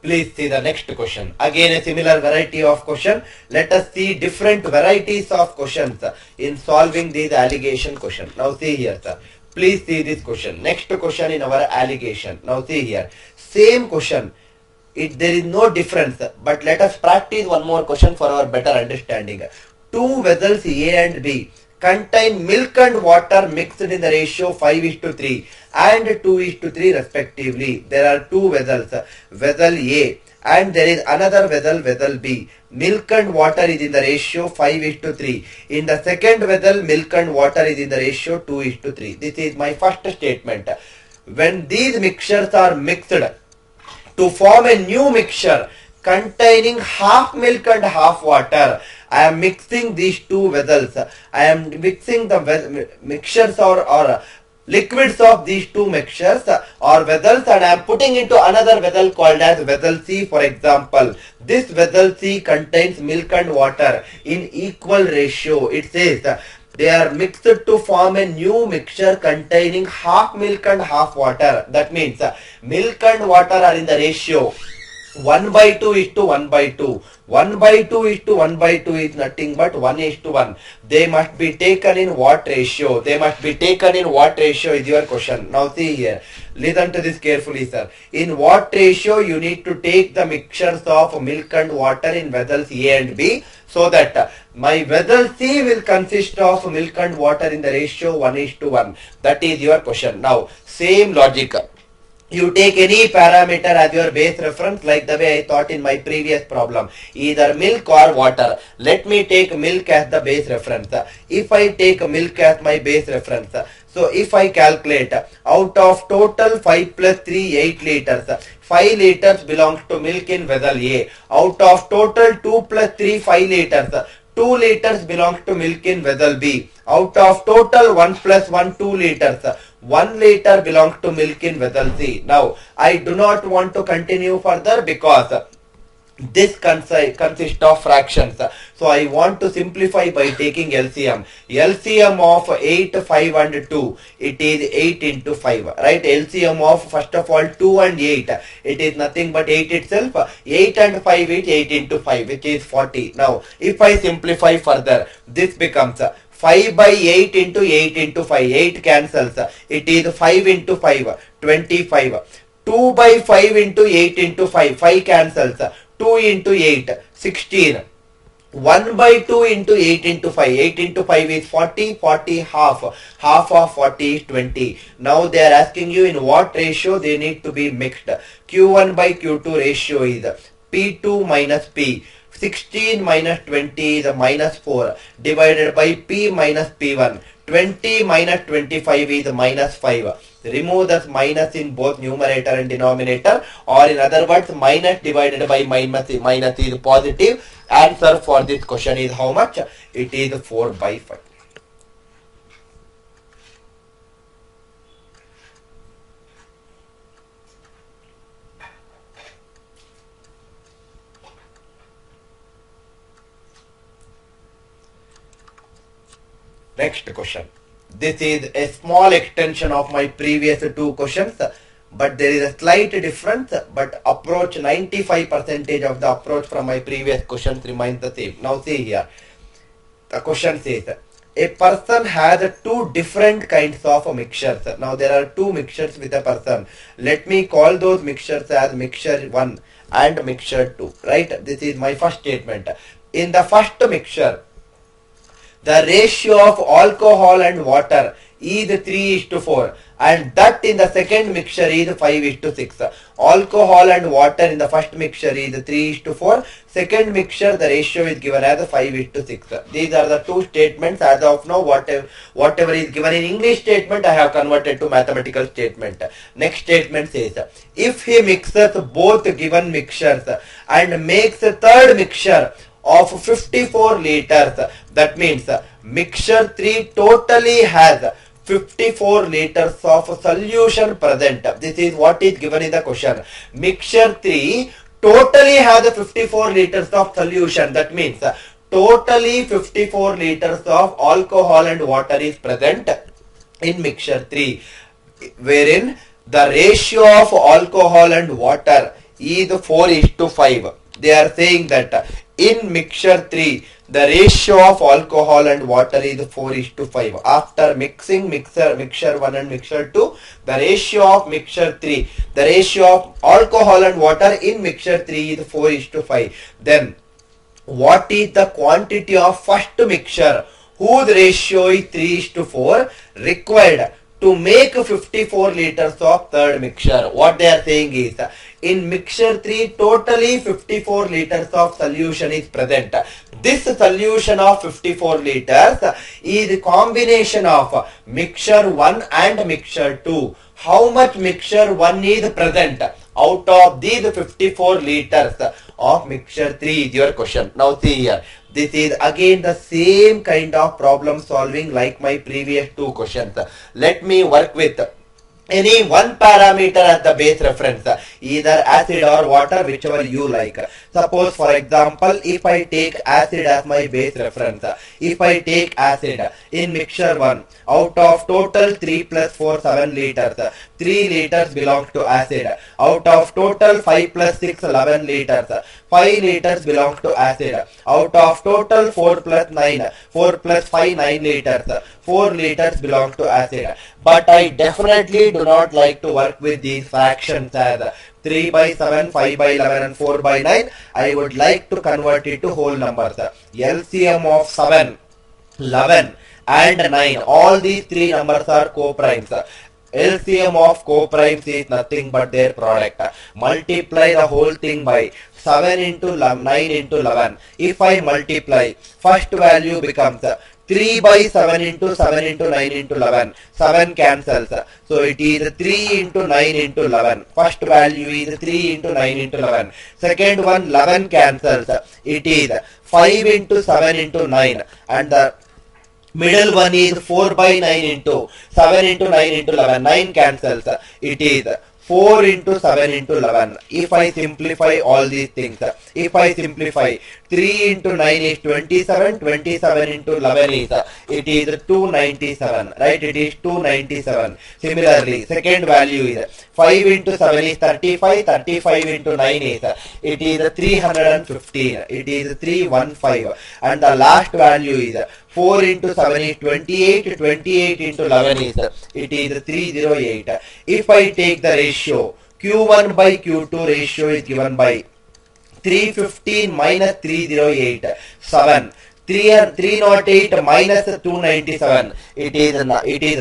Please see the next question. Again a similar variety of question. Let us see different varieties of questions in solving these allegation question. Now see here, sir. Please see this question. Next question in our allegation. Now see here. Same question. There is no difference. But let us practice one more question for our better understanding. Two vessels A and B contain milk and water mixed in the ratio 5:3 and 2:3 respectively. There are two vessels, vessel A and there is another vessel, vessel B. Milk and water is in the ratio 5:3. In the second vessel, milk and water is in the ratio 2:3. This is my first statement. When these mixtures are mixed to form a new mixture containing half milk and half water, I am mixing these two vessels. I am mixing the mixtures or liquids of these two mixtures or vessels, and I am putting into another vessel called as vessel C. For example, this vessel C contains milk and water in equal ratio. It says they are mixed to form a new mixture containing half milk and half water. That means milk and water are in the ratio 1/2:1/2. 1/2:1/2 is nothing but 1:1. They must be taken in what ratio? They must be taken in what ratio is your question. Now see here. Listen to this carefully, sir. In what ratio you need to take the mixtures of milk and water in vessels A and B, so that my vessel C will consist of milk and water in the ratio 1:1. That is your question. Now, same logic. You take any parameter as your base reference, like the way I thought in my previous problem, either milk or water. Let me take milk as the base reference. If I take milk as my base reference, so if I calculate out of total 5 plus 3, 8 liters, 5 liters belongs to milk in vessel A. Out of total 2 plus 3, 5 liters, 2 liters belongs to milk in vessel B. Out of total 1 plus 1, 2 liters, 1 liter belongs to milk in vessel C. Now, I do not want to continue further because this consists of fractions. So, I want to simplify by taking LCM. LCM of 8, 5 and 2. It is 8 into 5. Right? LCM of first of all 2 and 8. It is nothing but 8 itself. 8 and 5 is 8 into 5, which is 40. Now, if I simplify further, this becomes 5/8 into 8 into 5. 8 cancels. It is 5 into 5. 25. 2/5 into 8 into 5. 5 cancels. 2 into 8. 16. 1/2 into 8 into 5. 8 into 5 is 40. 40 half. Half of 40 is 20. Now they are asking you in what ratio they need to be mixed. Q1 by Q2 ratio is P2 minus P. 16 minus 20 is minus 4 divided by P minus P1. 20 minus 25 is minus 5. Remove this minus in both numerator and denominator, or in other words, minus divided by minus is positive. Answer for this question is how much? It is 4/5. Next question. This is a small extension of my previous two questions, but there is a slight difference, but approach 95% of the approach from my previous questions remains the same. Now see here. The question says, a person has two different kinds of mixtures. Now there are two mixtures with a person. Let me call those mixtures as mixture 1 and mixture 2. Right? This is my first statement. In the first mixture, the ratio of alcohol and water is 3:4, and that in the second mixture is 5:6. Alcohol and water in the first mixture is 3:4. Second mixture, the ratio is given as 5:6. These are the two statements. As of now, whatever is given in English statement, I have converted to mathematical statement. Next statement says, if he mixes both given mixtures and makes a third mixture of 54 liters, that means mixture 3 totally has 54 liters of solution present. This is what is given in the question. Mixture 3 totally has 54 liters of solution. That means totally 54 liters of alcohol and water is present in mixture 3, wherein the ratio of alcohol and water is 4:5. They are saying that in mixture 3, the ratio of alcohol and water is 4:5. After mixing mixture 1 and mixture 2, the ratio of mixture 3, the ratio of alcohol and water in mixture 3 is 4:5. Then what is the quantity of first mixture whose ratio is 3:4 required to make 54 liters of third mixture? What they are saying is, in mixture 3 totally 54 liters of solution is present. This solution of 54 liters is a combination of mixture 1 and mixture 2. How much mixture 1 is present out of these 54 liters of mixture 3 is your question. Now see here, this is again the same kind of problem solving like my previous two questions. Let me work with any one parameter as the base reference, either acid or water, whichever you like. Suppose for example, if I take acid as my base reference, if I take acid in mixture 1, out of total 3 plus 4, 7 liters, 3 liters belongs to acid. Out of total 5 plus 6, 11 liters, 5 liters belongs to acid. Out of total 4 plus 9, 4 plus 5, 9 liters, 4 liters belongs to acid. But I definitely do not like to work with these fractions as 3 by 7, 5 by 11 and 4 by 9. I would like to convert it to whole numbers. LCM of 7, 11 and 9. All these three numbers are co-primes. LCM of co-primes is nothing but their product. Multiply the whole thing by 7 into 9 into 11. If I multiply, first value becomes 3 by 7 into 7 into 9 into 11. 7 cancels. So it is 3 into 9 into 11. First value is 3 into 9 into 11. Second one 11 cancels. It is 5 into 7 into 9. And the middle one is 4 by 9 into 7 into 9 into 11. 9 cancels. It is 4 into 7 into 11. If I simplify all these things, if I simplify, 3 into 9 is 27, 27 into 11 is, it is 297, right? It is 297. Similarly, second value is 5 into 7 is 35, 35 into 9 is, it is 315, it is 315. And the last value is 4 into 7 is 28, 28 into 11 is, it is 308. If I take the ratio, Q1 by Q2 ratio is given by 315 minus 308, 7. 308 minus 297, it is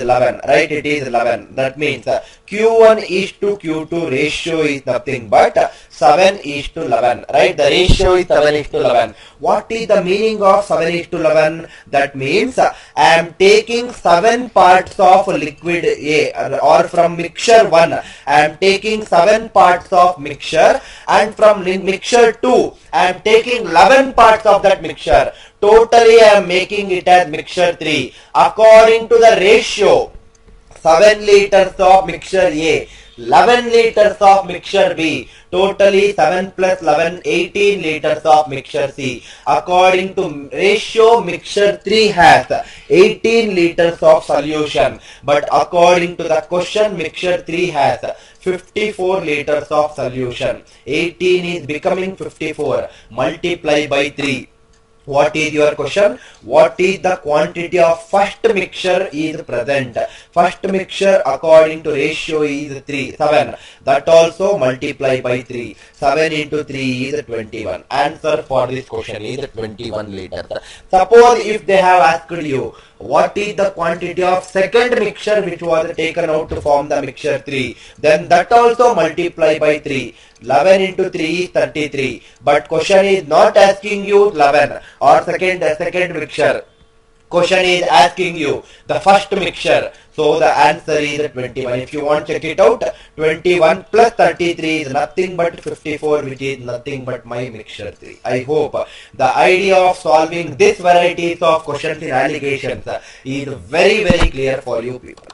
11, right? It is 11. That means Q1 is to Q2 ratio is nothing but 7 is to 11, right? The ratio is 7 is to 11. What is the meaning of 7 is to 11? That means I am taking 7 parts of liquid A, or from mixture 1 I am taking 7 parts of mixture, and from mixture 2 I am taking 11 parts of that mixture. Totally I am making it as mixture 3 according to the ratio. 7 liters of mixture A, 11 liters of mixture B, totally 7 plus 11, 18 liters of mixture C. According to ratio, mixture 3 has 18 liters of solution, but according to the question, mixture 3 has 54 liters of solution. 18 is becoming 54. Multiply by 3. What is your question? What is the quantity of first mixture is present? First mixture according to ratio is 7. That also multiply by 3. 7 into 3 is 21. Answer for this question is 21 liters. Suppose if they have asked you, what is the quantity of second mixture which was taken out to form the mixture 3? Then that also multiply by 3. 11 into 3 is 33. But question is not asking you 11 or second mixture. Question is asking you the first mixture. So the answer is 21. If you want to check it out, 21 plus 33 is nothing but 54, which is nothing but my mixture 3. I hope the idea of solving this varieties of questions in alligations is very, very clear for you people.